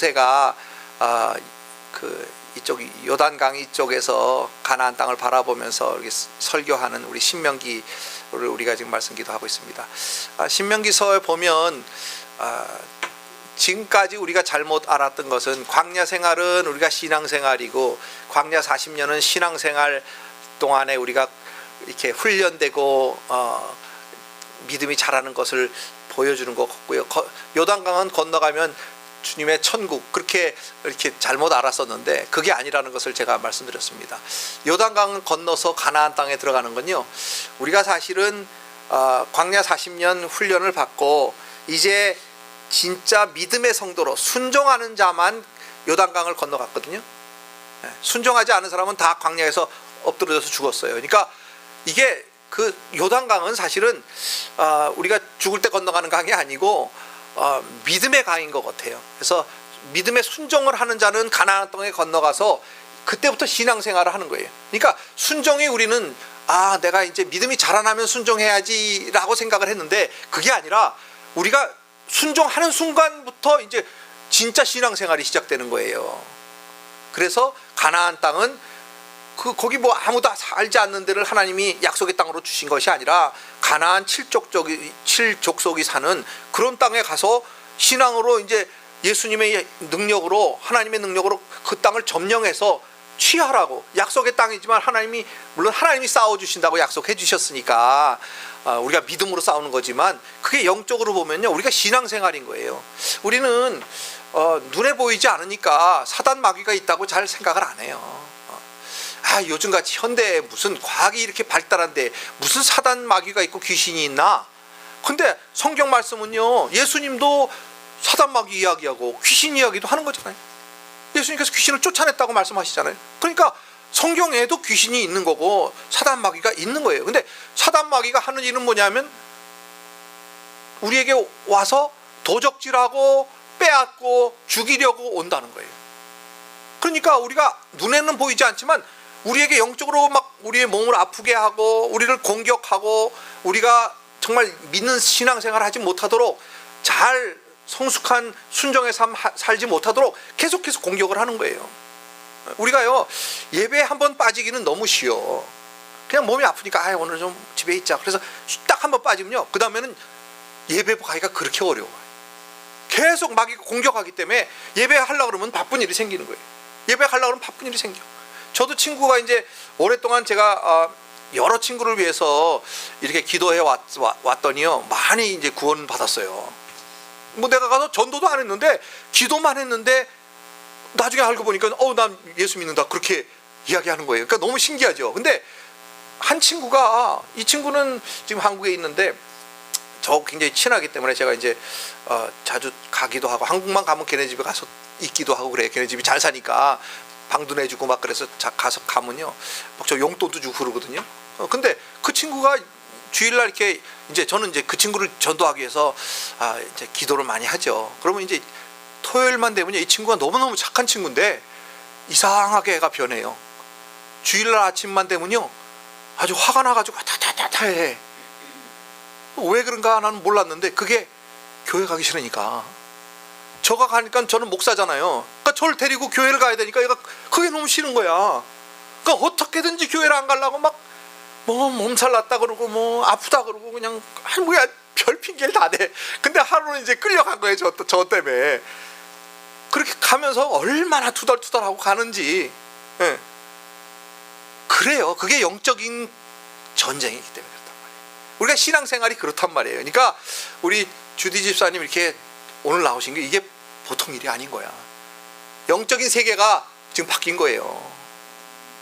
모세가 이쪽 요단강 이쪽에서 가나안 땅을 바라보면서 이렇게 설교하는 우리 신명기를 우리가 지금 말씀 기도하고 있습니다. 신명기서에 보면 지금까지 우리가 잘못 알았던 것은 광야 생활은 우리가 신앙 생활이고 광야 40년은 신앙 생활 동안에 우리가 이렇게 훈련되고 믿음이 자라는 것을 보여주는 것 같고요. 요단강은 건너가면 주님의 천국, 그렇게 이렇게 잘못 알았었는데 그게 아니라는 것을 제가 말씀드렸습니다. 요단강을 건너서 가나안 땅에 들어가는 건요, 우리가 사실은 광야 40년 훈련을 받고 이제 진짜 믿음의 성도로 순종하는 자만 요단강을 건너갔거든요. 순종하지 않은 사람은 다 광야에서 엎드려져서 죽었어요. 그러니까 이게 그 요단강은 사실은 우리가 죽을 때 건너가는 강이 아니고 믿음의 강인 것 같아요. 그래서 믿음의 순종을 하는 자는 가나안 땅에 건너가서 그때부터 신앙생활을 하는 거예요. 그러니까 순종이, 우리는 내가 이제 믿음이 자라나면 순종해야지라고 생각을 했는데 그게 아니라 우리가 순종하는 순간부터 이제 진짜 신앙생활이 시작되는 거예요. 그래서 가나안 땅은 거기 뭐 아무도 살지 않는 데를 하나님이 약속의 땅으로 주신 것이 아니라 가나안 7족속이 사는 그런 땅에 가서 신앙으로 이제 예수님의 능력으로, 하나님의 능력으로 그 땅을 점령해서 취하라고, 약속의 땅이지만 물론 하나님이 싸워주신다고 약속해 주셨으니까 우리가 믿음으로 싸우는 거지만 그게 영적으로 보면요, 우리가 신앙생활인 거예요. 우리는 눈에 보이지 않으니까 사단 마귀가 있다고 잘 생각을 안 해요. 요즘같이 현대에 무슨 과학이 이렇게 발달한데 무슨 사단 마귀가 있고 귀신이 있나? 근데 성경 말씀은요, 예수님도 사단 마귀 이야기하고 귀신 이야기도 하는 거잖아요. 예수님께서 귀신을 쫓아냈다고 말씀하시잖아요. 그러니까 성경에도 귀신이 있는 거고 사단 마귀가 있는 거예요. 근데 사단 마귀가 하는 일은 뭐냐면 우리에게 와서 도적질하고 빼앗고 죽이려고 온다는 거예요. 그러니까 우리가 눈에는 보이지 않지만 우리에게 영적으로 막 우리의 몸을 아프게 하고 우리를 공격하고 우리가 정말 믿는 신앙생활을 하지 못하도록, 잘 성숙한 순종의 삶 살지 못하도록 계속해서 공격을 하는 거예요. 우리가요, 예배에 한번 빠지기는 너무 쉬워. 그냥 몸이 아프니까 오늘 좀 집에 있자. 그래서 딱 한번 빠지면요, 그 다음에는 예배 가기가 그렇게 어려워요. 계속 막 공격하기 때문에 예배하려고 그러면 바쁜 일이 생기는 거예요. 예배하려고 그러면 바쁜 일이 생겨. 저도 친구가 이제 오랫동안 제가 여러 친구를 위해서 이렇게 기도해 왔더니요, 많이 이제 구원 받았어요. 뭐 내가 가서 전도도 안 했는데 기도만 했는데 나중에 알고 보니까 난 예수 믿는다, 그렇게 이야기하는 거예요. 그러니까 너무 신기하죠. 근데 한 친구가, 이 친구는 지금 한국에 있는데 저 굉장히 친하기 때문에 제가 이제 자주 가기도 하고, 한국만 가면 걔네 집에 가서 있기도 하고 그래요. 걔네 집이 잘 사니까 방도 내주고 막 그래서 가서 가면요, 막 저 용돈도 주고 그러거든요. 근데 그 친구가 주일날 이렇게 이제 저는 이제 그 친구를 전도하기 위해서 이제 기도를 많이 하죠. 그러면 이제 토요일만 되면요, 이 친구가 너무너무 착한 친구인데 이상하게 애가 변해요. 주일날 아침만 되면요, 아주 화가 나가지고 타타타타해. 왜 그런가 나는 몰랐는데 그게 교회 가기 싫으니까. 저가 가니까 저는 목사잖아요. 그러니까 저를 데리고 교회를 가야 되니까 얘가 그게 너무 싫은 거야. 그러니까 어떻게든지 교회를 안 가려고 막 뭐 몸살 났다 그러고 뭐 아프다 그러고 그냥 뭐야 별 핑계를 다 대. 근데 하루는 이제 끌려간 거예요, 저 때문에. 그렇게 가면서 얼마나 투덜투덜하고 가는지. 예. 그래요. 그게 영적인 전쟁이기 때문에 그렇단 말이에요. 우리가 신앙생활이 그렇단 말이에요. 그러니까 우리 주디 집사님 이렇게 오늘 나오신 게 이게 보통 일이 아닌 거야. 영적인 세계가 지금 바뀐 거예요.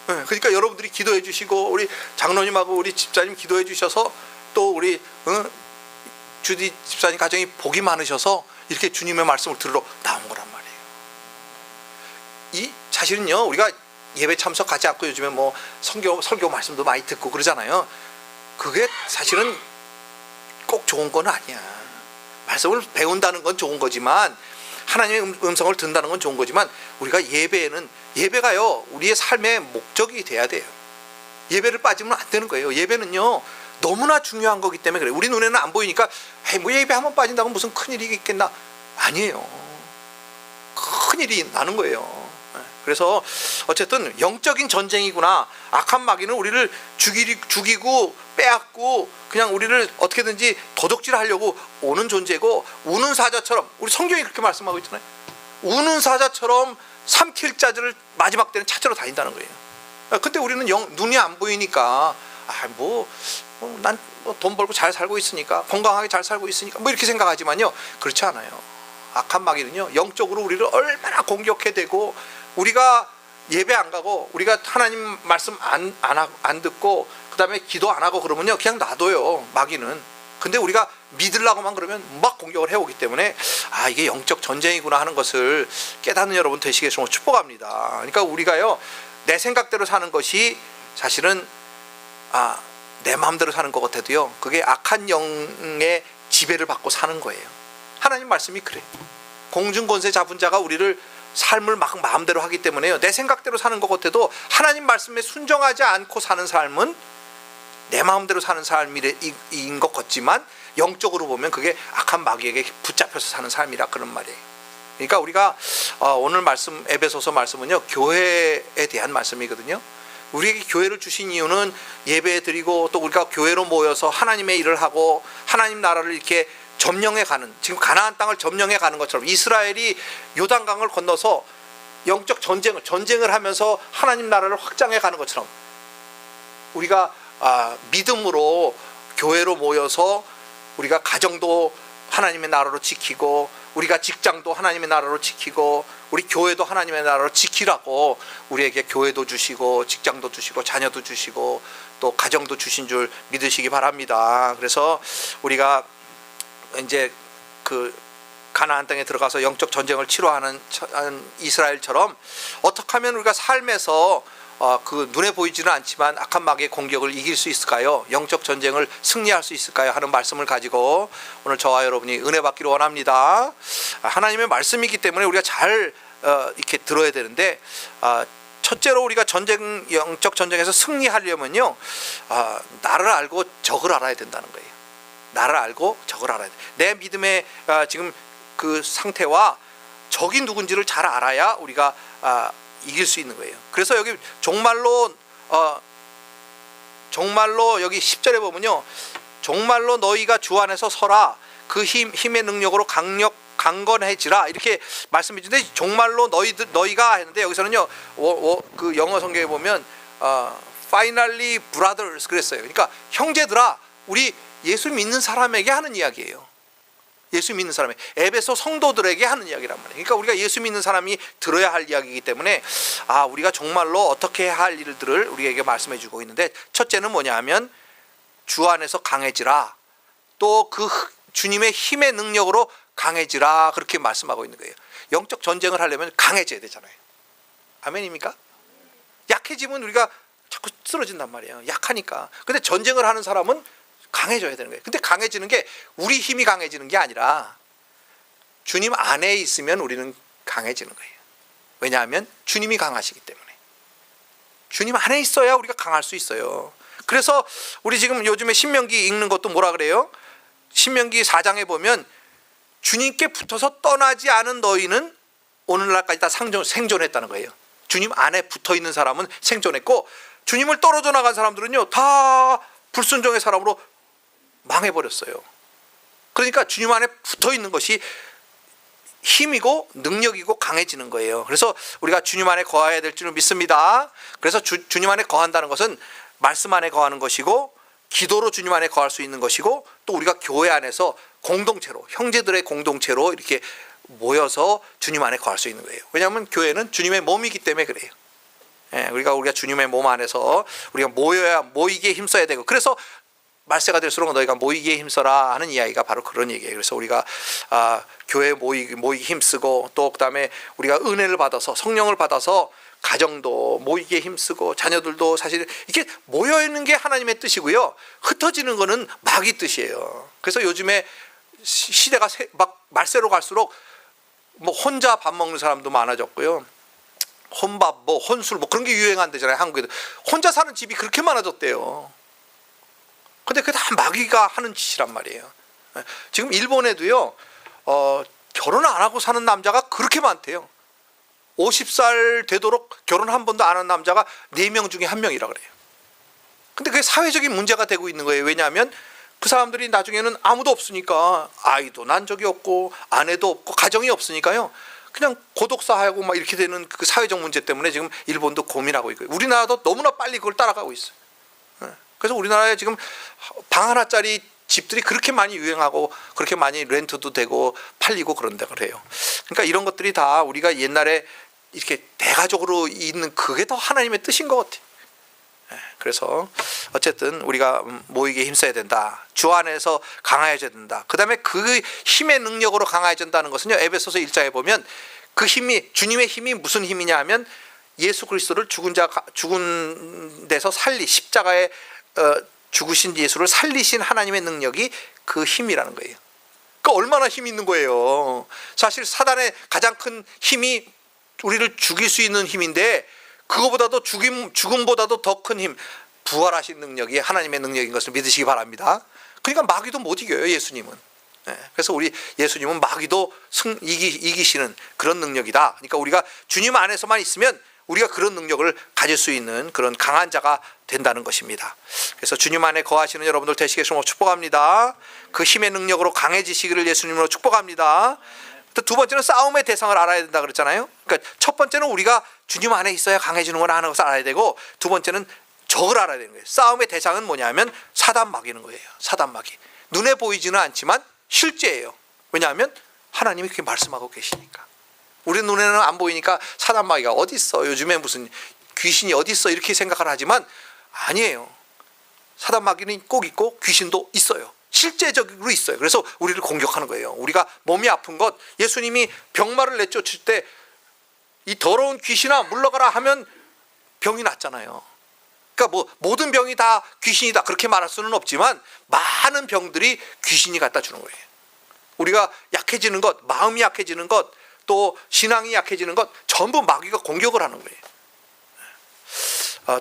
그러니까 여러분들이 기도해 주시고 우리 장로님하고 우리 집사님 기도해 주셔서 또 우리 주디 집사님 가정이 복이 많으셔서 이렇게 주님의 말씀을 들으러 나온 거란 말이에요. 이 사실은요, 우리가 예배 참석하지 않고 요즘에 뭐 설교 말씀도 많이 듣고 그러잖아요. 그게 사실은 꼭 좋은 건 아니야. 말씀을 배운다는 건 좋은 거지만, 하나님의 음성을 듣는다는 건 좋은 거지만, 우리가 예배가요, 우리의 삶의 목적이 돼야 돼요. 예배를 빠지면 안 되는 거예요. 예배는요, 너무나 중요한 거기 때문에 그래요. 우리 눈에는 안 보이니까 뭐 예배 한번 빠진다고 무슨 큰일이 있겠나? 아니에요. 큰 일이 나는 거예요. 그래서 어쨌든 영적인 전쟁이구나. 악한 마귀는 우리를 죽이고 빼앗고 그냥 우리를 어떻게든지 도적질하려고 오는 존재고, 우는 사자처럼, 우리 성경이 그렇게 말씀하고 있잖아요. 우는 사자처럼 삼킬 자들을 마지막 때는 찾으러 다닌다는 거예요. 근데 우리는 눈이 안 보이니까 난 돈 벌고 잘 살고 있으니까, 건강하게 잘 살고 있으니까 뭐 이렇게 생각하지만요, 그렇지 않아요. 악한 마귀는요, 영적으로 우리를 얼마나 공격해대고, 우리가 예배 안 가고, 우리가 하나님 말씀 안 듣고, 그 다음에 기도 안 하고 그러면요, 그냥 놔둬요, 마귀는. 근데 우리가 믿으려고만 그러면 막 공격을 해오기 때문에, 이게 영적 전쟁이구나 하는 것을 깨닫는 여러분 되시겠으면 축복합니다. 그러니까 우리가요, 내 생각대로 사는 것이 사실은 내 마음대로 사는 것 같아도요, 그게 악한 영의 지배를 받고 사는 거예요. 하나님 말씀이 그래. 공중권세 잡은 자가 우리를 삶을 막 마음대로 하기 때문에요, 내 생각대로 사는 것 같아도 하나님 말씀에 순종하지 않고 사는 삶은 내 마음대로 사는 삶인 것 같지만, 영적으로 보면 그게 악한 마귀에게 붙잡혀서 사는 삶이라 그런 말이에요. 그러니까 우리가 오늘 말씀, 에베소서 말씀은요, 교회에 대한 말씀이거든요. 우리에게 교회를 주신 이유는 예배 드리고, 또 우리가 교회로 모여서 하나님의 일을 하고 하나님 나라를 이렇게 점령해 가는, 지금 가나안 땅을 점령해 가는 것처럼 이스라엘이 요단강을 건너서 영적 전쟁을 하면서 하나님 나라를 확장해 가는 것처럼, 우리가 믿음으로 교회로 모여서 우리가 가정도 하나님의 나라로 지키고, 우리가 직장도 하나님의 나라로 지키고, 우리 교회도 하나님의 나라로 지키라고 우리에게 교회도 주시고 직장도 주시고 자녀도 주시고 또 가정도 주신 줄 믿으시기 바랍니다. 그래서 우리가 이제 그 가나안 땅에 들어가서 영적 전쟁을 치러하는 이스라엘처럼, 어떻게 하면 우리가 삶에서 그 눈에 보이지는 않지만 악한 마귀의 공격을 이길 수 있을까요? 영적 전쟁을 승리할 수 있을까요? 하는 말씀을 가지고 오늘 저와 여러분이 은혜 받기를 원합니다. 하나님의 말씀이기 때문에 우리가 잘 이렇게 들어야 되는데, 첫째로 우리가 영적 전쟁에서 승리하려면요, 나를 알고 적을 알아야 된다는 거예요. 나를 알고 적을 알아야 돼. 내 믿음의 지금 그 상태와 적이 누군지를 잘 알아야 우리가 이길 수 있는 거예요. 그래서 여기 종말로 여기 10절에 보면요, 종말로 너희가 주 안에서 서라, 그 힘의 능력으로 강건해지라, 이렇게 말씀해 주는데, 종말로 너희가 했는데, 여기서는요, 그 영어 성경에 보면 finally brothers 그랬어요. 그러니까 형제들아, 우리 예수 믿는 사람에게 하는 이야기예요. 예수 믿는 사람이, 에베소 성도들에게 하는 이야기란 말이에요. 그러니까 우리가 예수 믿는 사람이 들어야 할 이야기이기 때문에 우리가 정말로 어떻게 해야 할 일들을 우리에게 말씀해 주고 있는데, 첫째는 뭐냐 하면 주 안에서 강해지라, 또 그 주님의 힘의 능력으로 강해지라, 그렇게 말씀하고 있는 거예요. 영적 전쟁을 하려면 강해져야 되잖아요. 아멘입니까? 약해지면 우리가 자꾸 쓰러진단 말이에요. 약하니까. 근데 전쟁을 하는 사람은 강해져야 되는 거예요. 근데 강해지는 게 우리 힘이 강해지는 게 아니라 주님 안에 있으면 우리는 강해지는 거예요. 왜냐하면 주님이 강하시기 때문에. 주님 안에 있어야 우리가 강할 수 있어요. 그래서 우리 지금 요즘에 신명기 읽는 것도 뭐라 그래요? 신명기 4장에 보면 주님께 붙어서 떠나지 않은 너희는 오늘날까지 다 생존했다는 거예요. 주님 안에 붙어 있는 사람은 생존했고, 주님을 떨어져 나간 사람들은요, 다 불순종의 사람으로 망해버렸어요. 그러니까 주님 안에 붙어 있는 것이 힘이고 능력이고 강해지는 거예요. 그래서 우리가 주님 안에 거해야 될 줄을 믿습니다. 그래서 주님 안에 거한다는 것은 말씀 안에 거하는 것이고, 기도로 주님 안에 거할 수 있는 것이고, 또 우리가 교회 안에서 공동체로, 형제들의 공동체로 이렇게 모여서 주님 안에 거할 수 있는 거예요. 왜냐하면 교회는 주님의 몸이기 때문에 그래요. 우리가 주님의 몸 안에서 우리가 모이기에 힘써야 되고, 그래서 말세가 될수록 너희가 모이기에 힘써라 하는 이야기가 바로 그런 얘기예요. 그래서 우리가 교회에 모이기 힘쓰고, 또 그다음에 우리가 은혜를 받아서, 성령을 받아서 가정도 모이기에 힘쓰고, 자녀들도 사실 이렇게 모여있는 게 하나님의 뜻이고요, 흩어지는 거는 마귀 뜻이에요. 그래서 요즘에 시대가 막 말세로 갈수록 뭐 혼자 밥 먹는 사람도 많아졌고요, 혼밥, 뭐 혼술, 뭐 그런 게 유행한대잖아요. 한국에도 혼자 사는 집이 그렇게 많아졌대요. 근데 그게 다 마귀가 하는 짓이란 말이에요. 지금 일본에도요, 결혼 안 하고 사는 남자가 그렇게 많대요. 50살 되도록 결혼 한 번도 안 한 남자가 4명 중에 1명이라 그래요. 근데 그게 사회적인 문제가 되고 있는 거예요. 왜냐하면 그 사람들이 나중에는 아무도 없으니까, 아이도 난 적이 없고 아내도 없고 가정이 없으니까요, 그냥 고독사하고 막 이렇게 되는 그 사회적 문제 때문에 지금 일본도 고민하고 있고요. 우리나라도 너무나 빨리 그걸 따라가고 있어요. 그래서 우리나라에 지금 방 하나짜리 집들이 그렇게 많이 유행하고 그렇게 많이 렌트도 되고 팔리고 그런다 그래요. 그러니까 이런 것들이 다 우리가 옛날에 이렇게 대가족으로 있는 그게 더 하나님의 뜻인 것 같아요. 그래서 어쨌든 우리가 모이기에 힘써야 된다. 주 안에서 강화해져야 된다. 그 다음에 그 힘의 능력으로 강화해진다는 것은요, 에베소서 1장에 보면 그 힘이, 주님의 힘이 무슨 힘이냐 하면 예수 그리스도를 죽은 데서 십자가에 죽으신 예수를 살리신 하나님의 능력이 그 힘이라는 거예요. 그러니까 얼마나 힘이 있는 거예요. 사실 사단의 가장 큰 힘이 우리를 죽일 수 있는 힘인데, 그거보다도 죽음보다도 더 큰 힘, 부활하신 능력이 하나님의 능력인 것을 믿으시기 바랍니다. 그러니까 마귀도 못 이겨요, 예수님은. 그래서 우리 예수님은 마귀도 이기시는 그런 능력이다. 그러니까 우리가 주님 안에서만 있으면 우리가 그런 능력을 가질 수 있는 그런 강한 자가 된다는 것입니다. 그래서 주님 안에 거하시는 여러분들 되시길 축복합니다. 그 힘의 능력으로 강해지시기를 예수님으로 축복합니다. 또 두 번째는 싸움의 대상을 알아야 된다 그랬잖아요. 그러니까 첫 번째는 우리가 주님 안에 있어야 강해지는 걸 아는 것을 알아야 되고, 두 번째는 적을 알아야 되는 거예요. 싸움의 대상은 뭐냐면 사단 마귀는 거예요. 사단 마귀. 눈에 보이지는 않지만 실제예요. 왜냐하면 하나님이 그렇게 말씀하고 계시니까. 우리 눈에는 안 보이니까 사단 마귀가 어디 있어, 요즘에 무슨 귀신이 어디 있어, 이렇게 생각을 하지만 아니에요. 사단 마귀는 꼭 있고 귀신도 있어요. 실제적으로 있어요. 그래서 우리를 공격하는 거예요. 우리가 몸이 아픈 것, 예수님이 병마를 내쫓을 때 이 더러운 귀신아 물러가라 하면 병이 낫잖아요. 그러니까 뭐 모든 병이 다 귀신이다 그렇게 말할 수는 없지만 많은 병들이 귀신이 갖다 주는 거예요. 우리가 약해지는 것, 마음이 약해지는 것, 또 신앙이 약해지는 것, 전부 마귀가 공격을 하는 거예요.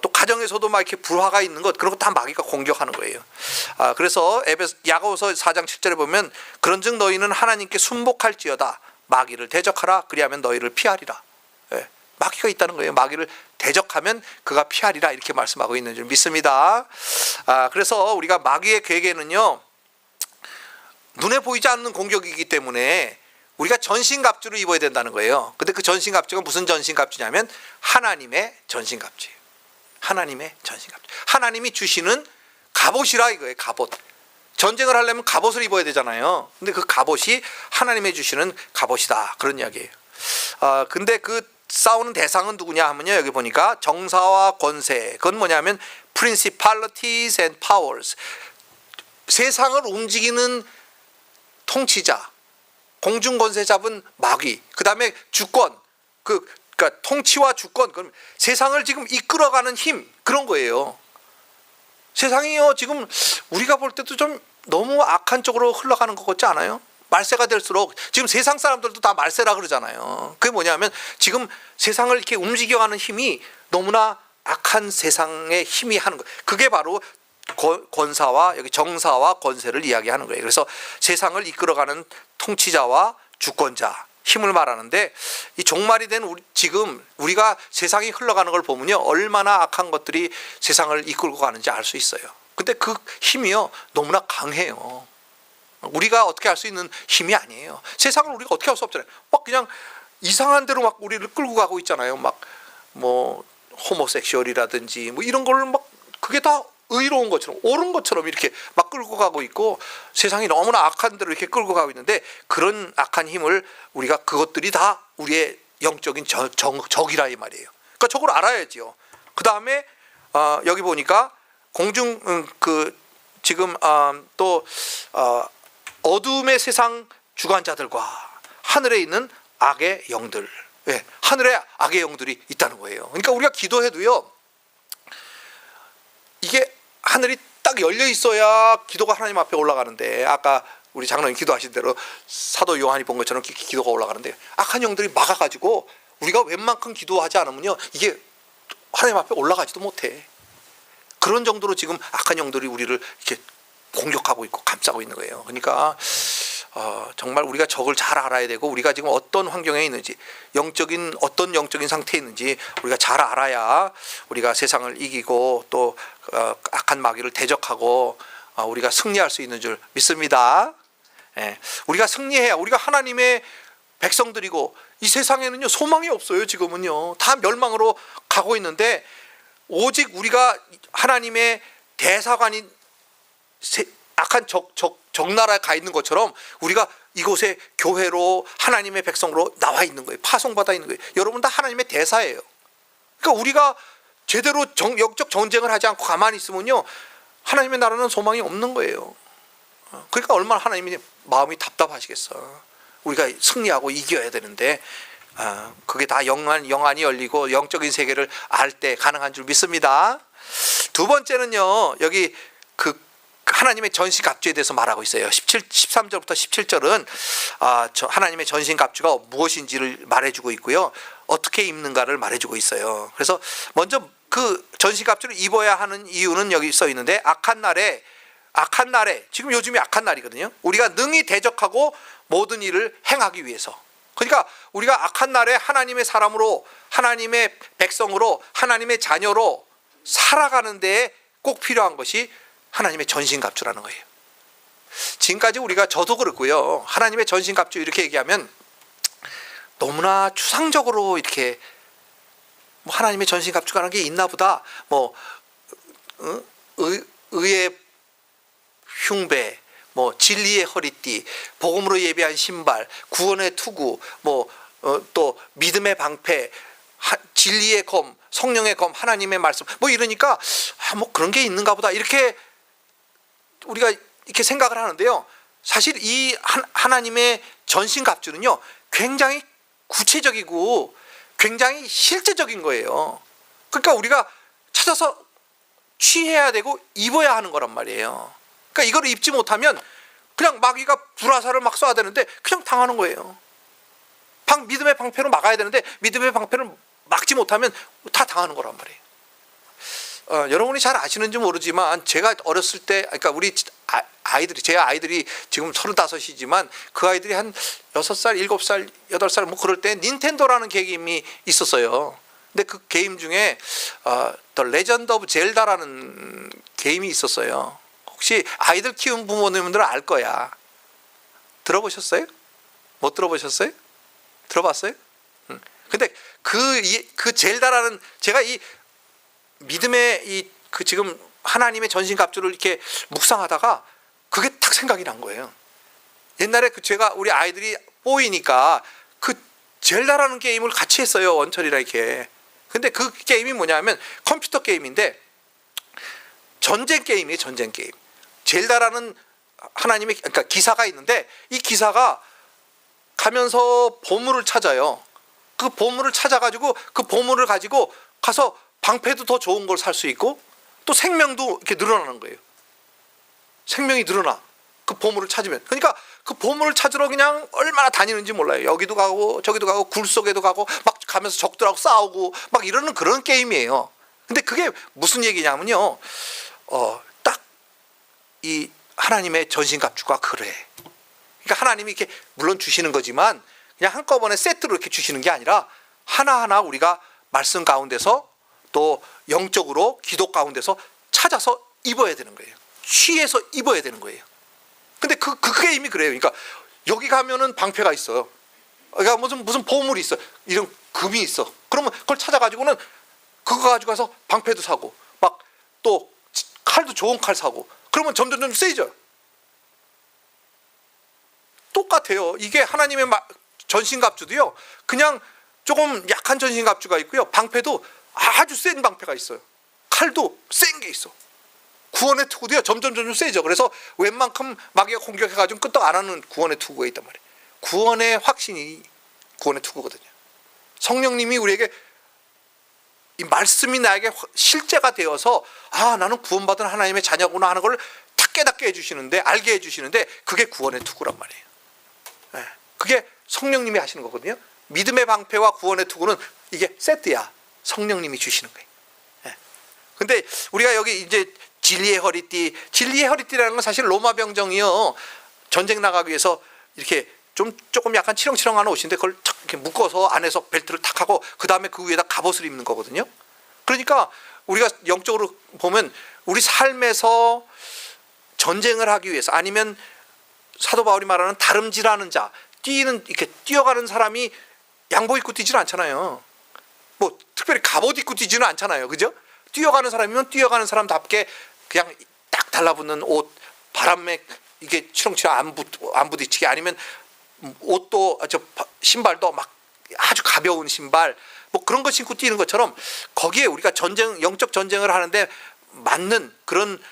또 가정에서도 막 이렇게 불화가 있는 것, 그런 거 다 마귀가 공격하는 거예요. 그래서 야고보서 4장 7절에 보면 그런즉 너희는 하나님께 순복할지어다 마귀를 대적하라 그리하면 너희를 피하리라. 마귀가 있다는 거예요. 마귀를 대적하면 그가 피하리라 이렇게 말씀하고 있는 줄 믿습니다. 그래서 우리가 마귀의 계계는요, 눈에 보이지 않는 공격이기 때문에 우리가 전신갑주를 입어야 된다는 거예요. 근데 그 전신갑주가 무슨 전신갑주냐면 하나님의 전신갑주예요. 하나님의 전신갑주. 하나님이 주시는 갑옷이라 이거예요. 갑옷. 전쟁을 하려면 갑옷을 입어야 되잖아요. 근데 그 갑옷이 하나님이 주시는 갑옷이다. 그런 이야기예요. 근데 그 싸우는 대상은 누구냐 하면요, 여기 보니까 정사와 권세. 그건 뭐냐면 principalities and powers. 세상을 움직이는 통치자, 공중 권세 잡은 마귀. 그다음에 주권. 그러니까 통치와 주권. 그럼 세상을 지금 이끌어가는 힘, 그런 거예요. 세상이요, 지금 우리가 볼 때도 좀 너무 악한 쪽으로 흘러가는 것 같지 않아요? 말세가 될수록 지금 세상 사람들도 다 말세라 그러잖아요. 그게 뭐냐면 지금 세상을 이렇게 움직여가는 힘이 너무나 악한 세상의 힘이 하는 거예요. 그게 바로 권사와 여기 정사와 권세를 이야기하는 거예요. 그래서 세상을 이끌어가는 통치자와 주권자, 힘을 말하는데, 이 종말이 된 지금 우리가 세상이 흘러가는 걸 보면요, 얼마나 악한 것들이 세상을 이끌고 가는지 알 수 있어요. 근데 그 힘이요, 너무나 강해요. 우리가 어떻게 할 수 있는 힘이 아니에요. 세상을 우리가 어떻게 할 수 없잖아요. 막 그냥 이상한 대로 막 우리를 끌고 가고 있잖아요. 막 뭐 호모섹슈얼이라든지 뭐 이런 걸 막 그게 다 의로운 것처럼 옳은 것처럼 이렇게 막 끌고 가고 있고, 세상이 너무나 악한 대로 이렇게 끌고 가고 있는데, 그런 악한 힘을 우리가, 그것들이 다 우리의 영적인 적이라 이 말이에요. 그러니까 저걸 알아야지요. 그 다음에 여기 보니까 공중 지금 또 어둠의 세상 주관자들과 하늘에 있는 악의 영들, 하늘에 악의 영들이 있다는 거예요. 그러니까 우리가 기도해도요, 이게 하늘이 딱 열려 있어야 기도가 하나님 앞에 올라가는데, 아까 우리 장로님 기도하신 대로 사도 요한이 본 것처럼 기도가 올라가는데, 악한 영들이 막아가지고 우리가 웬만큼 기도하지 않으면요, 이게 하나님 앞에 올라가지도 못해. 그런 정도로 지금 악한 영들이 우리를 이렇게 공격하고 있고 감싸고 있는 거예요. 그러니까 정말 우리가 적을 잘 알아야 되고 우리가 지금 어떤 환경에 있는지 어떤 영적인 상태에 있는지 우리가 잘 알아야 우리가 세상을 이기고 또 악한 마귀를 대적하고 우리가 승리할 수 있는 줄 믿습니다. 우리가 승리해야 우리가 하나님의 백성들이고 이 세상에는요 소망이 없어요. 지금은요 다 멸망으로 가고 있는데 오직 우리가 하나님의 대사관인 악한 적나라에 가 있는 것처럼 우리가 이곳에 교회로 하나님의 백성으로 나와 있는 거예요. 파송받아 있는 거예요. 여러분 다 하나님의 대사예요. 그러니까 우리가 제대로 영적 전쟁을 하지 않고 가만히 있으면요 하나님의 나라는 소망이 없는 거예요. 그러니까 얼마나 하나님이 마음이 답답하시겠어. 우리가 승리하고 이겨야 되는데 그게 다 영안이 열리고 영적인 세계를 알 때 가능한 줄 믿습니다. 두 번째는요 여기 그 하나님의 전신갑주에 대해서 말하고 있어요. 13절부터 17절은 하나님의 전신갑주가 무엇인지를 말해주고 있고요. 어떻게 입는가를 말해주고 있어요. 그래서 먼저 그 전신갑주를 입어야 하는 이유는 여기 써 있는데 악한 날에 지금 요즘이 악한 날이거든요. 우리가 능히 대적하고 모든 일을 행하기 위해서. 그러니까 우리가 악한 날에 하나님의 사람으로 하나님의 백성으로 하나님의 자녀로 살아가는 데에 꼭 필요한 것이 하나님의 전신갑주라는 거예요. 지금까지 우리가 저도 그렇고요. 하나님의 전신갑주 이렇게 얘기하면 너무나 추상적으로 이렇게 뭐 하나님의 전신갑주가 하는 게 있나 보다. 뭐 의의 흉배, 뭐 진리의 허리띠, 복음으로 예배한 신발, 구원의 투구, 또 믿음의 방패, 진리의 검, 성령의 검, 하나님의 말씀, 뭐 이러니까 뭐 그런 게 있는가 보다 이렇게 우리가 이렇게 생각을 하는데요. 사실 이 하나님의 전신갑주는요 굉장히 구체적이고 굉장히 실제적인 거예요. 그러니까 우리가 찾아서 취해야 되고 입어야 하는 거란 말이에요. 그러니까 이걸 입지 못하면 그냥 마귀가 불화살을 막 쏴야 되는데 그냥 당하는 거예요. 믿음의 방패로 막아야 되는데 믿음의 방패를 막지 못하면 다 당하는 거란 말이에요. 여러분이 잘 아시는지 모르지만 제가 어렸을 때, 그러니까 우리 제 아이들이 지금 35이지만 그 아이들이 한 6살, 7살, 8살 뭐 그럴 때 닌텐도라는 게임이 있었어요. 근데 그 게임 중에 The Legend of Zelda라는 게임이 있었어요. 혹시 아이들 키운 부모님들은 알 거야. 들어보셨어요? 못 들어보셨어요? 들어봤어요? 근데 그 젤다라는, 제가 이 믿음의 그 지금 하나님의 전신갑주를 이렇게 묵상하다가 그게 딱 생각이 난 거예요. 옛날에 제가 우리 아이들이 뽀이니까 그 젤다라는 게임을 같이 했어요. 원철이랑 이렇게. 근데 그 게임이 뭐냐면 컴퓨터 게임인데 전쟁 게임이에요. 전쟁 게임. 젤다라는 하나님의, 그러니까 기사가 있는데 이 기사가 가면서 보물을 찾아요. 그 보물을 찾아가지고 그 보물을 가지고 가서 방패도 더 좋은 걸 살 수 있고 또 생명도 이렇게 늘어나는 거예요. 생명이 늘어나. 그 보물을 찾으면. 그러니까 그 보물을 찾으러 그냥 얼마나 다니는지 몰라요. 여기도 가고 저기도 가고 굴 속에도 가고 막 가면서 적들하고 싸우고 막 이러는 그런 게임이에요. 근데 그게 무슨 얘기냐면요. 딱 이 하나님의 전신갑주가 그래. 그러니까 하나님이 이렇게 물론 주시는 거지만 그냥 한꺼번에 세트로 이렇게 주시는 게 아니라 하나하나 우리가 말씀 가운데서 또 영적으로 기도 가운데서 찾아서 입어야 되는 거예요. 취해서 입어야 되는 거예요. 근데 그 게임이 그래요. 그러니까 여기 가면은 방패가 있어요. 그러니까 무슨 보물이 있어. 이런 금이 있어. 그러면 그걸 찾아가지고는 그거 가지고 가서 방패도 사고 막 또 칼도 좋은 칼 사고 그러면 점점 세져요. 똑같아요. 이게 하나님의 전신갑주도요. 그냥 조금 약한 전신갑주가 있고요. 방패도 아주 센 방패가 있어요. 칼도 센 게 있어. 구원의 투구도요. 점점 세져. 그래서 웬만큼 마귀가 공격해가지고 끄떡 안 하는 구원의 투구가 있단 말이에요. 구원의 확신이 구원의 투구거든요. 성령님이 우리에게 이 말씀이 나에게 실제가 되어서 나는 구원받은 하나님의 자녀구나 하는 걸 탁 깨닫게 해주시는데, 알게 해주시는데 그게 구원의 투구란 말이에요. 그게 성령님이 하시는 거거든요. 믿음의 방패와 구원의 투구는 이게 세트야. 성령님이 주시는 거예요. 근데 우리가 여기 이제 진리의 허리띠라는 건 사실 로마 병정이요. 전쟁 나가기 위해서 이렇게 조금 약간 치렁치렁한 옷인데 그걸 탁 이렇게 묶어서 안에서 벨트를 탁 하고 그 다음에 그 위에다 갑옷을 입는 거거든요. 그러니까 우리가 영적으로 보면 우리 삶에서 전쟁을 하기 위해서 아니면 사도 바울이 말하는 다름질하는 자, 이렇게 뛰어가는 사람이 양복 입고 뛰지는 않잖아요. 뭐 특별히 갑옷 입고 뛰지는 않잖아요. 그죠? 뛰어가는 사람이면 뛰어가는 사람답게 그냥 딱 달라붙는 옷, 바람에 이게 치렁치렁 안 부딪히게, 아니면 옷도 신발도 막 아주 가벼운 신발 뭐 그런 거 신고 뛰는 것처럼 거기에 우리가 영적 전쟁을 하는데 맞는 그런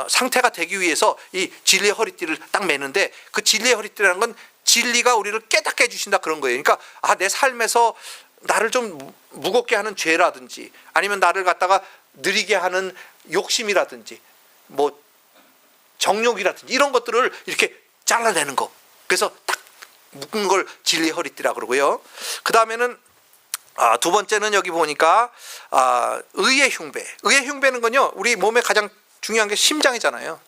상태가 되기 위해서 이 진리의 허리띠를 딱 매는데, 그 진리의 허리띠라는 건 진리가 우리를 깨닫게 해주신다 그런 거예요. 그러니까 내 삶에서 나를 좀 무겁게 하는 죄라든지 아니면 나를 갖다가 느리게 하는 욕심이라든지 뭐 정욕이라든지 이런 것들을 이렇게 잘라내는 거. 그래서 딱 묶은 걸 진리의 허리띠라 그러고요. 그 다음에는 두 번째는 여기 보니까 의의 흉배. 의의 흉배는 건요, 우리 몸에 가장 중요한 게 심장이잖아요.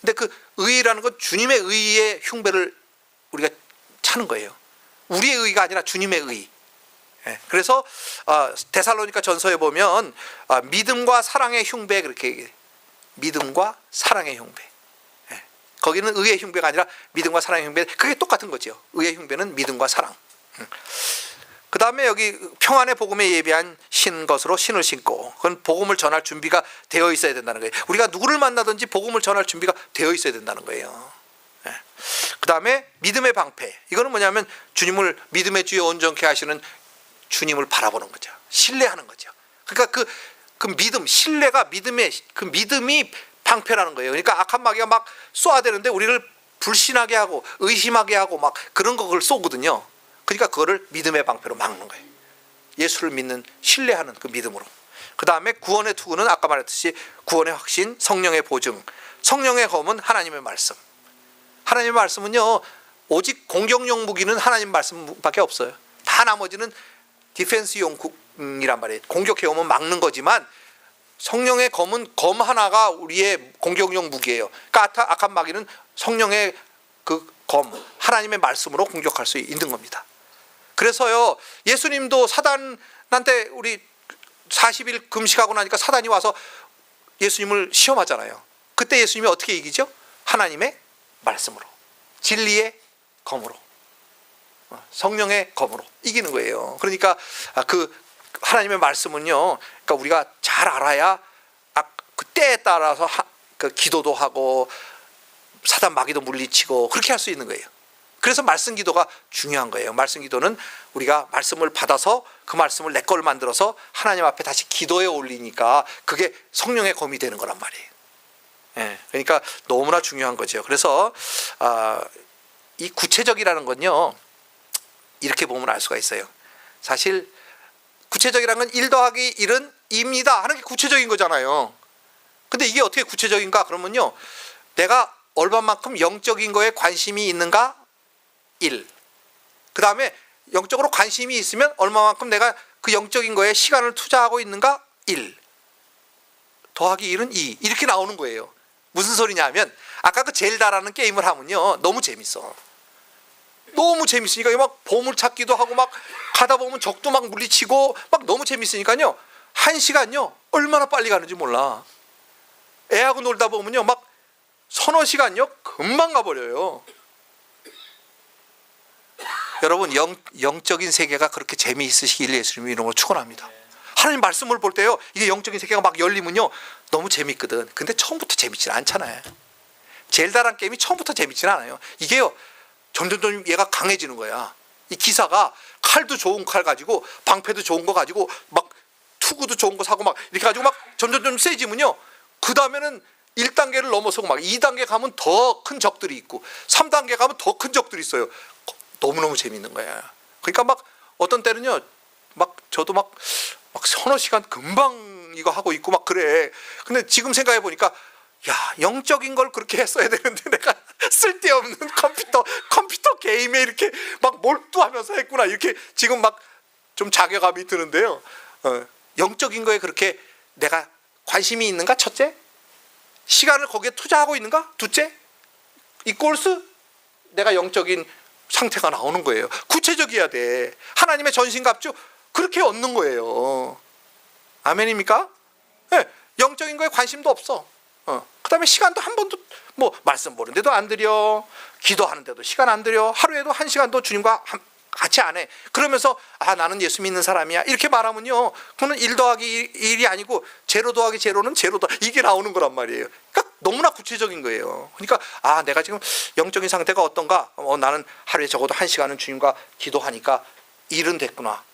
근데 그 의라는 건 주님의 의의 흉배를 우리가 차는 거예요. 우리의 의가 아니라 주님의 의. 그래서 데살로니가 전서에 보면 믿음과 사랑의 흉배, 그렇게 얘기해요. 믿음과 사랑의 흉배. 거기는 의의 흉배가 아니라 믿음과 사랑의 흉배. 그게 똑같은 거죠. 의의 흉배는 믿음과 사랑. 그 다음에 여기 평안의 복음에 예비한 것으로 신을 신고, 그건 복음을 전할 준비가 되어 있어야 된다는 거예요. 우리가 누구를 만나든지 복음을 전할 준비가 되어 있어야 된다는 거예요. 그 다음에 믿음의 방패. 이거는 뭐냐면 주님을, 믿음의 주에 온전케 하시는 주님을 바라보는 거죠. 신뢰하는 거죠. 그러니까 그 믿음, 신뢰가 믿음이 방패라는 거예요. 그러니까 악한 마귀가 막 쏘아대는데 우리를 불신하게 하고 의심하게 하고 막 그런 걸 쏘거든요. 그러니까 그거를 믿음의 방패로 막는 거예요. 예수를 믿는, 신뢰하는 그 믿음으로. 그 다음에 구원의 투구는 아까 말했듯이 구원의 확신, 성령의 보증. 성령의 검은 하나님의 말씀. 하나님의 말씀은요, 오직 공격용 무기는 하나님 말씀밖에 없어요. 다 나머지는 디펜스용이란 말이에요. 공격해오면 막는 거지만 성령의 검은 검 하나가 우리의 공격용 무기예요. 그러니까 악한 마귀는 성령의 그 검, 하나님의 말씀으로 공격할 수 있는 겁니다. 그래서요, 예수님도 사단한테 우리 40일 금식하고 나니까 사단이 와서 예수님을 시험하잖아요. 그때 예수님이 어떻게 이기죠? 하나님의 말씀으로, 진리의 검으로, 성령의 검으로 이기는 거예요. 그러니까 그 하나님의 말씀은요, 그러니까 우리가 잘 알아야 그 때에 따라서 그 기도도 하고 사단 마귀도 물리치고 그렇게 할 수 있는 거예요. 그래서 말씀 기도가 중요한 거예요. 말씀 기도는 우리가 말씀을 받아서 그 말씀을 내 걸 만들어서 하나님 앞에 다시 기도에 올리니까 그게 성령의 검이 되는 거란 말이에요. 그러니까 너무나 중요한 거죠. 그래서 이 구체적이라는 건요, 이렇게 보면 알 수가 있어요. 사실 구체적이라는 건 1 더하기 1은 2입니다 하는 게 구체적인 거잖아요. 근데 이게 어떻게 구체적인가 그러면요, 내가 얼마만큼 영적인 거에 관심이 있는가 1. 그 다음에 영적으로 관심이 있으면 얼마만큼 내가 그 영적인 거에 시간을 투자하고 있는가 1. 더하기 1은 2. 이렇게 나오는 거예요. 무슨 소리냐 하면 아까 그 젤다라는 게임을 하면요, 너무 재밌어. 너무 재밌으니까 막 보물 찾기도 하고 막 가다 보면 적도 막 물리치고 막 너무 재밌으니까요, 1시간요 얼마나 빨리 가는지 몰라. 애하고 놀다 보면요 막 서너 시간요 금방 가버려요. 여러분, 영적인 세계가 그렇게 재미있으시길 예수님이 이런 걸 축원합니다. 하나님 말씀을 볼 때요, 이게 영적인 세계가 막 열리면요 너무 재밌거든. 근데 처음부터 재밌진 않잖아요. 젤다란 게임이 처음부터 재밌진 않아요. 이게요 점점 얘가 강해지는 거야. 이 기사가 칼도 좋은 칼 가지고 방패도 좋은 거 가지고 막 투구도 좋은 거 사고 막 이렇게 가지고 막 점점 세지면요, 그 다음에는 1단계를 넘어서고 막 2단계 가면 더 큰 적들이 있고 3단계 가면 더 큰 적들이 있어요. 너무너무 재밌는 거야. 그러니까 막 어떤 때는요 막 저도 막 서너 시간 금방 이거 하고 있고 막 그래. 근데 지금 생각해 보니까 야, 영적인 걸 그렇게 했어야 되는데 내가 쓸데없는 컴퓨터 게임에 이렇게 막 몰두하면서 했구나, 이렇게 지금 막 좀 자괴감이 드는데요. 영적인 거에 그렇게 내가 관심이 있는가? 첫째. 시간을 거기에 투자하고 있는가? 둘째. 이꼴스 내가 영적인 상태가 나오는 거예요. 구체적이어야 돼. 하나님의 전신갑주 그렇게 얻는 거예요. 아멘입니까? 네, 영적인 거에 관심도 없어. 그 다음에 시간도 한 번도 뭐 말씀 보는데도 안 들여, 기도하는데도 시간 안 들여, 하루에도 1시간도 주님과 같이 안 해. 그러면서 나는 예수 믿는 사람이야 이렇게 말하면요, 그거는 1 더하기 1이 아니고 제로 더하기 제로는 제로다 이게 나오는 거란 말이에요. 그러니까 너무나 구체적인 거예요. 그러니까 내가 지금 영적인 상태가 어떤가? 나는 하루에 적어도 1시간은 주님과 기도하니까 일은 됐구나.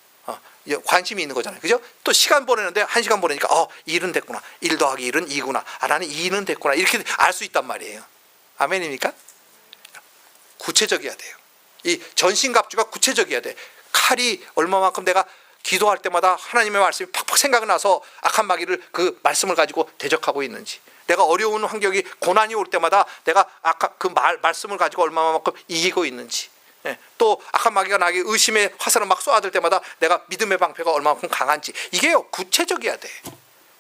관심이 있는 거잖아요. 그죠? 또 시간 보내는데 1시간 보내니까 일은 됐구나. 1 더하기 1은 2구나. 나는 2는 됐구나. 이렇게 알 수 있단 말이에요. 아멘입니까? 구체적이어야 돼요. 이 전신갑주가 구체적이어야 돼. 칼이 얼마만큼 내가 기도할 때마다 하나님의 말씀이 팍팍 생각나서 악한 마귀를 그 말씀을 가지고 대적하고 있는지, 내가 어려운 환경이 고난이 올 때마다 내가 그 말씀을 가지고 얼마만큼 이기고 있는지, 또 악한 마귀가 나에게 의심의 화살을 막 쏘아들 때마다 내가 믿음의 방패가 얼마만큼 강한지, 이게요 구체적이어야 돼.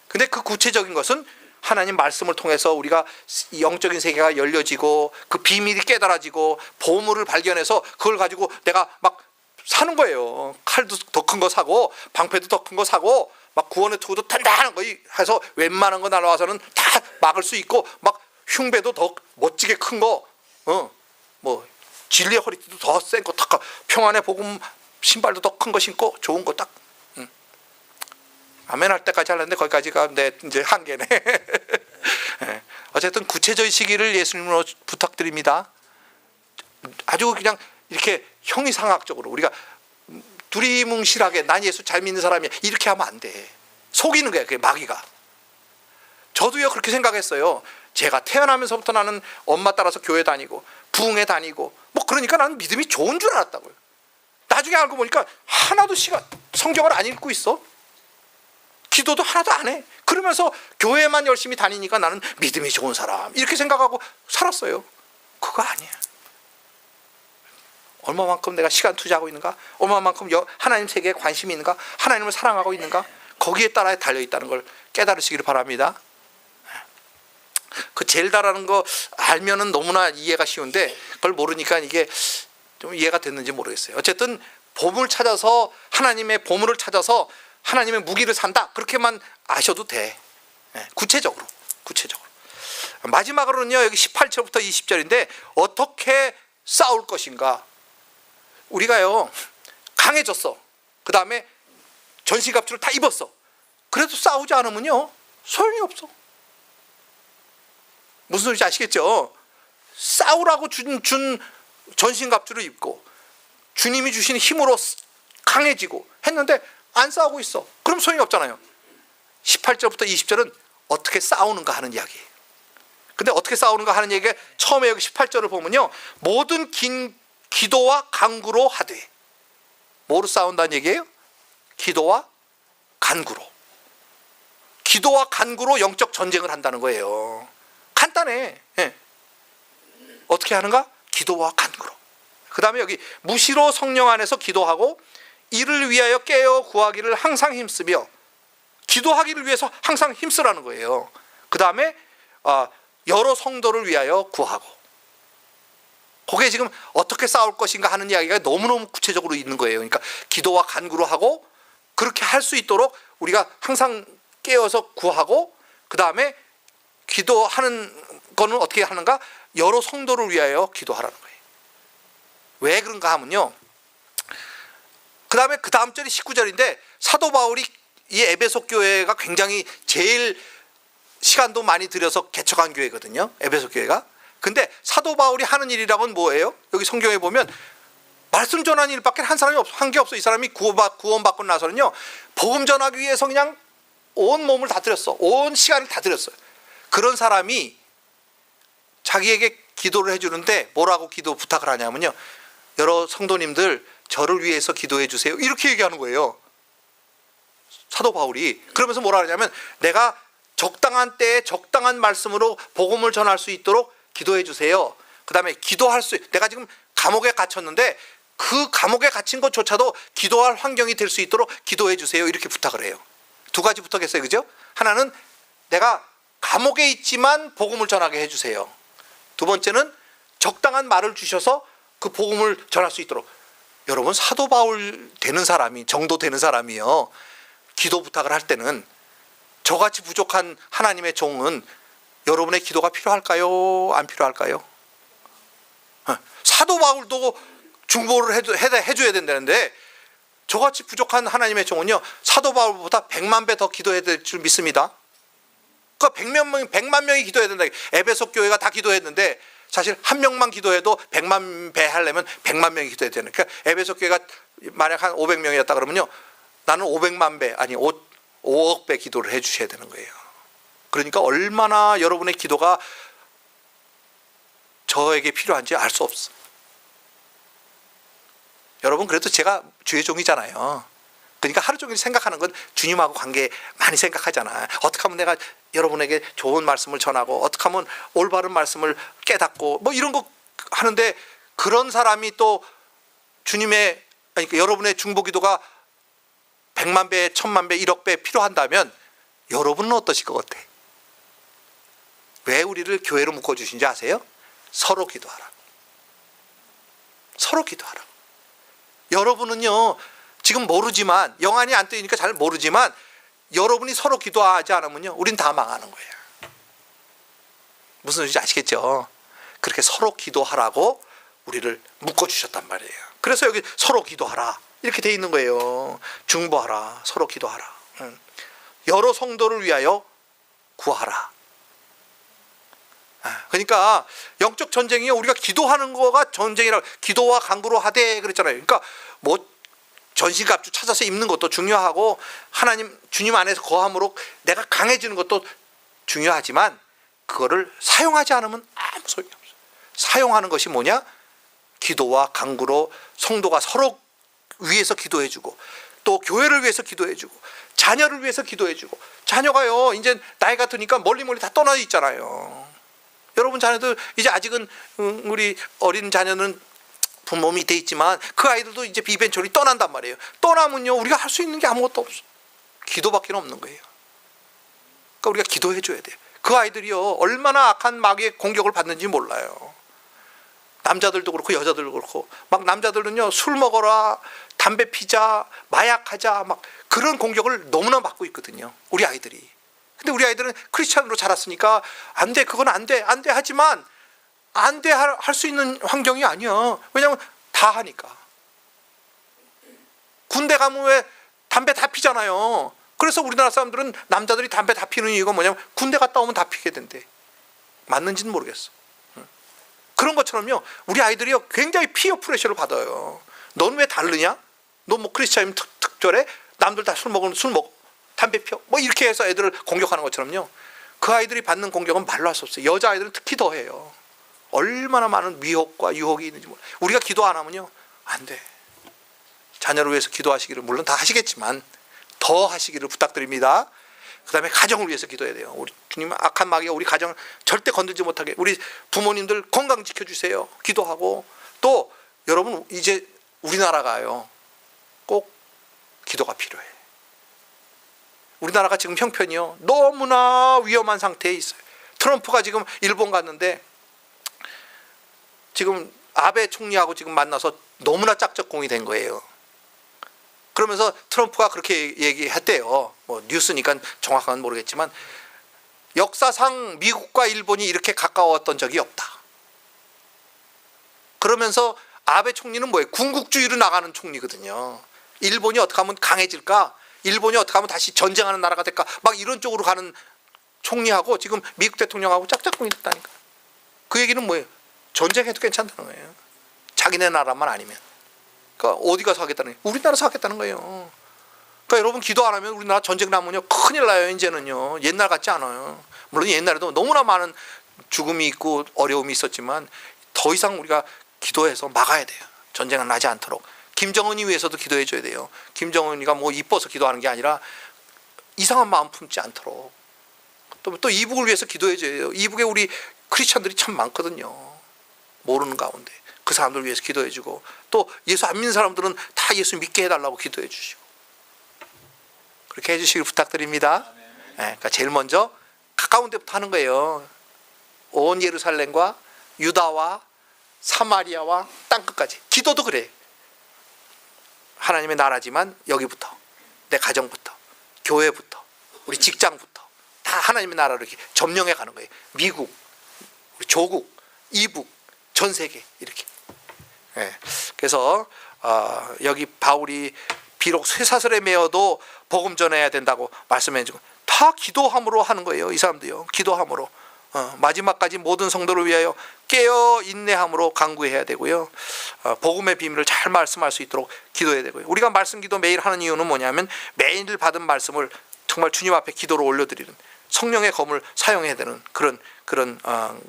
근데 그 구체적인 것은 하나님 말씀을 통해서 우리가 영적인 세계가 열려지고 그 비밀이 깨달아지고 보물을 발견해서 그걸 가지고 내가 막 사는 거예요. 칼도 더 큰 거 사고 방패도 더 큰 거 사고 막 구원의 투구도 단단한 거 해서 웬만한 거 날아와서는 다 막을 수 있고, 막 흉배도 더 멋지게 큰 거, 뭐 진리의 허리띠도 더 센 거 딱, 평안의 복음 신발도 더 큰 거 신고 좋은 거 딱. 아멘 할 때까지 하려는데 거기까지가 내 이제 한계네. 어쨌든 구체적이시기를 예수님으로 부탁드립니다. 아주 그냥 이렇게 형이상학적으로 우리가 두리뭉실하게 난 예수 잘 믿는 사람이야 이렇게 하면 안 돼. 속이는 거야 그게 마귀가. 저도요 그렇게 생각했어요. 제가 태어나면서부터 나는 엄마 따라서 교회 다니고 부흥회 다니고 뭐 그러니까 나는 믿음이 좋은 줄 알았다고요. 나중에 알고 보니까 하나도 성경을 안 읽고 있어. 기도도 하나도 안 해. 그러면서 교회만 열심히 다니니까 나는 믿음이 좋은 사람 이렇게 생각하고 살았어요. 그거 아니야. 얼마만큼 내가 시간 투자하고 있는가, 얼마만큼 하나님 세계에 관심이 있는가, 하나님을 사랑하고 있는가, 거기에 따라 달려있다는 걸 깨달으시기를 바랍니다. 그 젤다라는 거 알면은 너무나 이해가 쉬운데 그걸 모르니까 이게 좀 이해가 됐는지 모르겠어요. 어쨌든 보물 찾아서, 하나님의 보물을 찾아서 하나님의 무기를 산다 그렇게만 아셔도 돼. 구체적으로. 마지막으로는요 여기 18절부터 20절인데 어떻게 싸울 것인가. 우리가요 강해졌어. 그 다음에 전신갑주를 다 입었어. 그래도 싸우지 않으면요 소용이 없어. 무슨 소리인지 아시겠죠? 싸우라고 준 전신갑주를 입고 주님이 주신 힘으로 강해지고 했는데 안 싸우고 있어. 그럼 소용이 없잖아요. 18절부터 20절은 어떻게 싸우는가 하는 이야기예요. 근데 어떻게 싸우는가 하는 얘기가 처음에 여기 18절을 보면요 모든 긴 기도와 간구로 하되. 뭐로 싸운다는 얘기예요? 기도와 간구로. 기도와 간구로 영적 전쟁을 한다는 거예요. 간단해. 어떻게 하는가? 기도와 간구로. 그 다음에 여기 무시로 성령 안에서 기도하고 이를 위하여 깨어 구하기를 항상 힘쓰며. 기도하기를 위해서 항상 힘쓰라는 거예요. 그 다음에 여러 성도를 위하여 구하고. 그게 지금 어떻게 싸울 것인가 하는 이야기가 너무너무 구체적으로 있는 거예요. 그러니까 기도와 간구로 하고, 그렇게 할 수 있도록 우리가 항상 깨어서 구하고, 그 다음에 기도하는 거는 어떻게 하는가? 여러 성도를 위하여 기도하라는 거예요. 왜 그런가 하면요, 그 다음에 그 다음 절이 19절인데 사도 바울이 이 에베소 교회가 굉장히 제일 시간도 많이 들여서 개척한 교회거든요. 에베소 교회가. 근데 사도 바울이 하는 일이라고는 뭐예요? 여기 성경에 보면 말씀 전하는 일밖에 한 게 없어. 이 사람이 구원받고 나서는요 복음 전하기 위해서 그냥 온 몸을 다 들였어. 온 시간을 다 들였어요. 그런 사람이 자기에게 기도를 해주는데 뭐라고 기도 부탁을 하냐면요, 여러 성도님들 저를 위해서 기도해 주세요 이렇게 얘기하는 거예요, 사도 바울이. 그러면서 뭐라 하냐면 내가 적당한 때에 적당한 말씀으로 복음을 전할 수 있도록 기도해 주세요. 그 다음에 내가 지금 감옥에 갇혔는데 그 감옥에 갇힌 것조차도 기도할 환경이 될 수 있도록 기도해 주세요 이렇게 부탁을 해요. 두 가지 부탁했어요. 그죠? 하나는 내가 감옥에 있지만 복음을 전하게 해주세요. 두 번째는 적당한 말을 주셔서 그 복음을 전할 수 있도록. 여러분, 사도 바울 되는 사람이, 정도 되는 사람이요, 기도 부탁을 할 때는 저같이 부족한 하나님의 종은 여러분의 기도가 필요할까요? 안 필요할까요? 사도 바울도 중보를 해줘야 된다는데, 저같이 부족한 하나님의 종은요, 사도 바울보다 100만 배 더 기도해야 될 줄 믿습니다. 그러니까 100만 명이 기도해야 된다. 에베소 교회가 다 기도했는데 사실 한 명만 기도해도 100만 배 하려면 100만 명이 기도해야 되는. 그러니까 에베소 교회가 만약 한 500명이었다 그러면요, 나는 500만 배, 아니 5억 배 기도를 해 주셔야 되는 거예요. 그러니까 얼마나 여러분의 기도가 저에게 필요한지 알 수 없어. 여러분, 그래도 제가 주의 종이잖아요. 그러니까 하루 종일 생각하는 건 주님하고 관계 많이 생각하잖아. 어떻게 하면 내가 여러분에게 좋은 말씀을 전하고, 어떻게 하면 올바른 말씀을 깨닫고, 뭐 이런 거 하는데, 그런 사람이 또 주님의, 그러니까 여러분의 중보기도가 100만 배, 1000만 배, 1억 배 필요한다면 여러분은 어떠실 것 같아? 왜 우리를 교회로 묶어주신지 아세요? 서로 기도하라. 서로 기도하라. 여러분은요, 지금 모르지만, 영안이 안 뜨이니까 잘 모르지만, 여러분이 서로 기도하지 않으면요, 우린 다 망하는 거예요. 무슨 소리인지 아시겠죠? 그렇게 서로 기도하라고 우리를 묶어주셨단 말이에요. 그래서 여기 서로 기도하라 이렇게 돼 있는 거예요. 중보하라, 서로 기도하라. 여러 성도를 위하여 구하라. 그러니까 영적 전쟁이요, 우리가 기도하는 거가 전쟁이라고, 기도와 간구로 하되 그랬잖아요. 그러니까 뭐 전신갑주 찾아서 입는 것도 중요하고, 하나님 주님 안에서 거함으로 내가 강해지는 것도 중요하지만, 그거를 사용하지 않으면 아무 소용이 없어요. 사용하는 것이 뭐냐? 기도와 간구로 성도가 서로 위해서 기도해주고, 또 교회를 위해서 기도해주고, 자녀를 위해서 기도해주고. 자녀가요, 이제 나이가 드니까 멀리 다 떠나 있잖아요. 여러분 자녀들 이제 아직은 우리 어린 자녀는 부모 밑에 있지만 그 아이들도 이제 이벤처리 떠난단 말이에요. 떠나면요, 우리가 할 수 있는 게 아무것도 없어. 기도밖에 없는 거예요. 그러니까 우리가 기도해 줘야 돼요. 그 아이들이요, 얼마나 악한 마귀의 공격을 받는지 몰라요. 남자들도 그렇고 여자들도 그렇고, 막 남자들은요, 술 먹어라, 담배 피자, 마약하자, 막 그런 공격을 너무나 받고 있거든요, 우리 아이들이. 근데 우리 아이들은 크리스찬으로 자랐으니까 안 돼, 그건 안 돼, 안 돼 하지만 안 돼 할 수 있는 환경이 아니야. 왜냐하면 다 하니까. 군대 가면 왜 담배 다 피잖아요. 그래서 우리나라 사람들은, 남자들이 담배 다 피는 이유가 뭐냐면 군대 갔다 오면 다 피게 된대. 맞는지는 모르겠어. 그런 것처럼요, 우리 아이들이요, 굉장히 피어 프레셔를 받아요. 넌 왜 다르냐? 너 뭐 크리스찬이면 특별해? 남들 다 술 먹으면 술 먹어, 담배 피워, 뭐 이렇게 해서 애들을 공격하는 것처럼요, 그 아이들이 받는 공격은 말로 할 수 없어요. 여자아이들은 특히 더 해요. 얼마나 많은 미혹과 유혹이 있는지 몰라요. 우리가 기도 안 하면요, 안 돼. 자녀를 위해서 기도하시기를 물론 다 하시겠지만 더 하시기를 부탁드립니다. 그 다음에 가정을 위해서 기도해야 돼요. 우리 주님은 악한 마귀가 우리 가정을 절대 건들지 못하게, 우리 부모님들 건강 지켜주세요, 기도하고. 또 여러분, 이제 우리나라가요, 꼭 기도가 필요해. 우리나라가 지금 형편이요, 너무나 위험한 상태에 있어요. 트럼프가 지금 일본 갔는데 지금 아베 총리하고 지금 만나서 너무나 짝짝꿍이 된 거예요. 그러면서 트럼프가 그렇게 얘기했대요. 뭐 뉴스니까 정확한 건 모르겠지만, 역사상 미국과 일본이 이렇게 가까웠던 적이 없다. 그러면서 아베 총리는 뭐예요? 군국주의로 나가는 총리거든요. 일본이 어떻게 하면 강해질까? 일본이 어떻게 하면 다시 전쟁하는 나라가 될까? 막 이런 쪽으로 가는 총리하고 지금 미국 대통령하고 짝짝꿍이 됐다니까. 그 얘기는 뭐예요? 전쟁해도 괜찮다는 거예요. 자기네 나라만 아니면. 그러니까 어디 가서 하겠다는 거예요? 우리나라에서 하겠다는 거예요. 그러니까 여러분, 기도 안 하면 우리나라 전쟁 나면요, 큰일 나요. 이제는요, 옛날 같지 않아요. 물론 옛날에도 너무나 많은 죽음이 있고 어려움이 있었지만 더 이상 우리가 기도해서 막아야 돼요. 전쟁은 나지 않도록. 김정은이 위해서도 기도해 줘야 돼요. 김정은이가 뭐 이뻐서 기도하는 게 아니라 이상한 마음 품지 않도록. 또 이북을 위해서 기도해 줘야 돼요. 이북에 우리 크리스찬들이 참 많거든요, 모르는 가운데. 그 사람들 위해서 기도해 주고, 또 예수 안 믿는 사람들은 다 예수 믿게 해달라고 기도해 주시고, 그렇게 해주시길 부탁드립니다. 네, 그러니까 제일 먼저 가까운 데부터 하는 거예요. 온 예루살렘과 유다와 사마리아와 땅끝까지. 기도도 그래. 하나님의 나라지만 여기부터, 내 가정부터, 교회부터, 우리 직장부터 다 하나님의 나라로 이렇게 점령해 가는 거예요. 미국, 우리 조국, 이북, 전 세계 이렇게. 예. 그래서 여기 바울이 비록 쇠사슬에 매어도 복음 전해야 된다고 말씀해 주고, 다 기도함으로 하는 거예요. 이 사람도요. 기도함으로. 마지막까지 모든 성도를 위하여 깨어 인내함으로 간구해야 되고요. 복음의 비밀을 잘 말씀할 수 있도록 기도해야 되고요. 우리가 말씀 기도 매일 하는 이유는 뭐냐면 매일 받은 말씀을 정말 주님 앞에 기도로 올려드리는, 성령의 검을 사용해야 되는 그런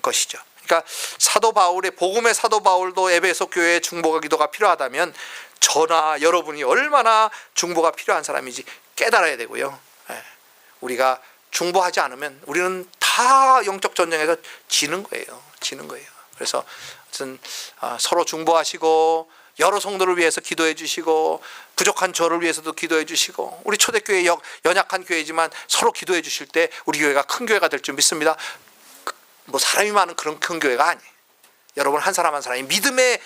것이죠. 그러니까 사도 바울의, 복음의 사도 바울도 에베소 교회에 중보가 기도가 필요하다면 저나 여러분이 얼마나 중보가 필요한 사람인지 깨달아야 되고요. 우리가 중보하지 않으면 우리는 다 영적 전쟁에서 지는 거예요. 그래서 서로 중보하시고, 여러 성도를 위해서 기도해 주시고, 부족한 저를 위해서도 기도해 주시고, 우리 초대교회 연약한 교회지만 서로 기도해 주실 때 우리 교회가 큰 교회가 될 줄 믿습니다. 뭐 사람이 많은 그런 큰 교회가 아니에요. 여러분 한 사람 한 사람이 믿음의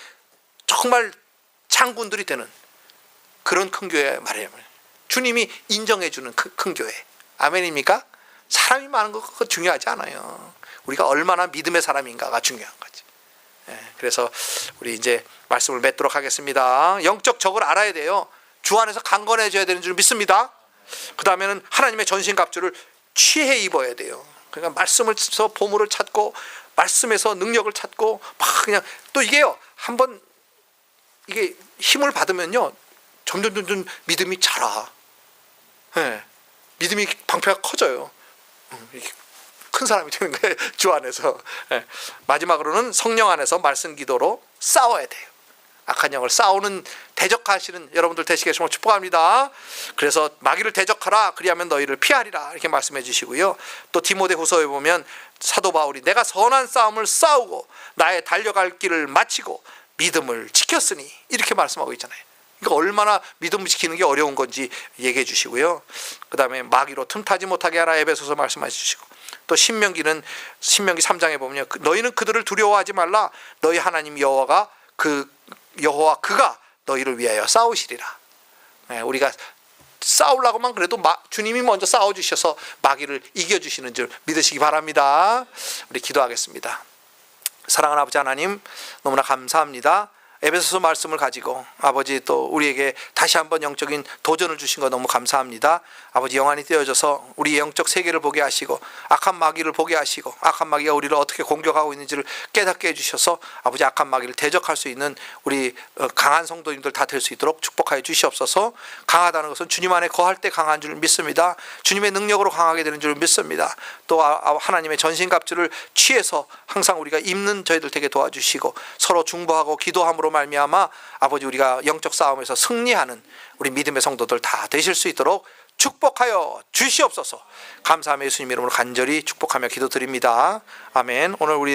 정말 장군들이 되는 그런 큰 교회 말이에요. 주님이 인정해 주는 큰 교회. 아멘입니까? 사람이 많은 거 그거 중요하지 않아요. 우리가 얼마나 믿음의 사람인가가 중요한 거지. 그래서 우리 이제 말씀을 맺도록 하겠습니다. 영적 적을 알아야 돼요. 주 안에서 강건해져야 되는 줄 믿습니다. 그 다음에는 하나님의 전신갑주를 취해 입어야 돼요. 그러니까 말씀에서 보물을 찾고, 말씀에서 능력을 찾고, 막 그냥 또 이게요. 한번 이게 힘을 받으면요, 점점 믿음이 자라. 믿음이 방패가 커져요. 큰 사람이 되는 거예요. 주 안에서. 마지막으로는 성령 안에서 말씀 기도로 싸워야 돼요. 악한 영을 싸우는, 대적하시는 여러분들 되시게 해서 축복합니다. 그래서 마귀를 대적하라, 그리하면 너희를 피하리라, 이렇게 말씀해 주시고요. 또 디모데후서에 보면 사도 바울이 내가 선한 싸움을 싸우고 나의 달려갈 길을 마치고 믿음을 지켰으니, 이렇게 말씀하고 있잖아요. 그러니까 얼마나 믿음을 지키는 게 어려운 건지 얘기해 주시고요. 그 다음에 마귀로 틈타지 못하게 하라, 에베소서 말씀해 주시고, 또 신명기 3장에 보면 너희는 그들을 두려워하지 말라, 너희 하나님 여호와 그가 너희를 위하여 싸우시리라. 우리가 싸우려고만 그래도 주님이 먼저 싸워주셔서 마귀를 이겨주시는 줄 믿으시기 바랍니다. 우리 기도하겠습니다. 사랑하는 아버지 하나님, 너무나 감사합니다. 에베소서 말씀을 가지고 아버지 또 우리에게 다시 한번 영적인 도전을 주신 거 너무 감사합니다. 아버지 영안이 떼어져서 우리 영적 세계를 보게 하시고, 악한 마귀를 보게 하시고, 악한 마귀가 우리를 어떻게 공격하고 있는지를 깨닫게 해주셔서 아버지 악한 마귀를 대적할 수 있는 우리 강한 성도님들 다 될 수 있도록 축복하여 주시옵소서. 강하다는 것은 주님 안에 거할 때 강한 줄 믿습니다. 주님의 능력으로 강하게 되는 줄 믿습니다. 또 하나님의 전신갑주를 취해서 항상 우리가 입는 저희들 되게 도와주시고, 서로 중보하고 기도함으로 말미암아 아버지 우리가 영적 싸움에서 승리하는 우리 믿음의 성도들 다 되실 수 있도록 축복하여 주시옵소서. 감사하며 예수님 이름으로 간절히 축복하며 기도드립니다. 아멘. 오늘 우리